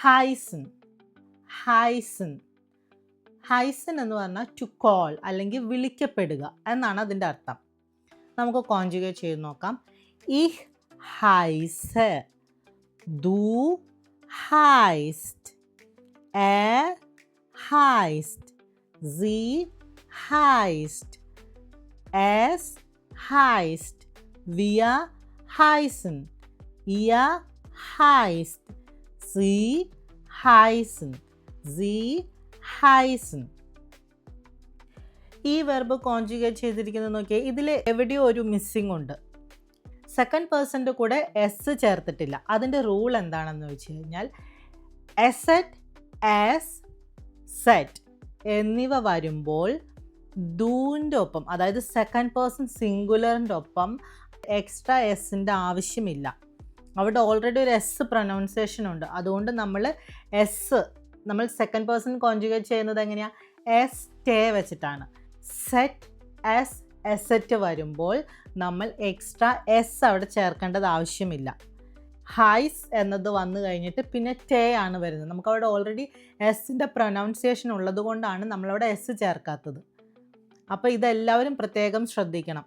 ഹൈസൺ, ഹൈസൺ. ഹൈസൺ എന്ന് പറഞ്ഞാൽ to call അല്ലെങ്കിൽ വിളിക്കപ്പെടുക എന്നാണ് അതിൻ്റെ അർത്ഥം. നമുക്ക് കോൺജുഗേറ്റ് ചെയ്ത് നോക്കാം. Ich heiße, du heißt, er heißt, sie heißt, es heißt, wir heißen, ihr heißt, sie heißen, sie heißen. ഈ വെർബ് കോൺജുഗേറ്റ് ചെയ്തിരിക്കുന്നത് നോക്കിയാൽ ഇതിൽ എവിടെയോ ഒരു മിസ്സിംഗ് ഉണ്ട്. സെക്കൻഡ് പേഴ്സൻ്റെ കൂടെ എസ് ചേർത്തിട്ടില്ല. അതിൻ്റെ റൂൾ എന്താണെന്ന് വെച്ച് കഴിഞ്ഞാൽ എസെറ്റ്, ആസ്, സെറ്റ് എന്നിവ വരുമ്പോൾ ഡൂൻ്റെ ഒപ്പം, അതായത് സെക്കൻഡ് പേഴ്സൺ സിംഗുലറിൻ്റെ ഒപ്പം എക്സ്ട്രാ എസിൻ്റെ ആവശ്യമില്ല. അവിടെ ഓൾറെഡി ഒരു എസ് പ്രൊനൗൺസിയേഷൻ ഉണ്ട്. അതുകൊണ്ട് നമ്മൾ സെക്കൻഡ് പേഴ്സൺ കോൺജുഗേറ്റ് ചെയ്യുന്നത് എങ്ങനെയാണ്? എസ് ടേ വെച്ചിട്ടാണ്. സെറ്റ്, എസ്, എസെറ്റ് വരുമ്പോൾ നമ്മൾ എക്സ്ട്രാ എസ് അവിടെ ചേർക്കേണ്ടത് ആവശ്യമില്ല. ഹൈസ് എന്നത് വന്നു കഴിഞ്ഞിട്ട് പിന്നെ ടേ ആണ് വരുന്നത്. നമുക്കവിടെ ഓൾറെഡി എസിൻ്റെ പ്രൊനൗൺസിയേഷൻ ഉള്ളത് കൊണ്ടാണ് നമ്മളവിടെ എസ് ചേർക്കാത്തത്. അപ്പോൾ ഇതെല്ലാവരും പ്രത്യേകം ശ്രദ്ധിക്കണം.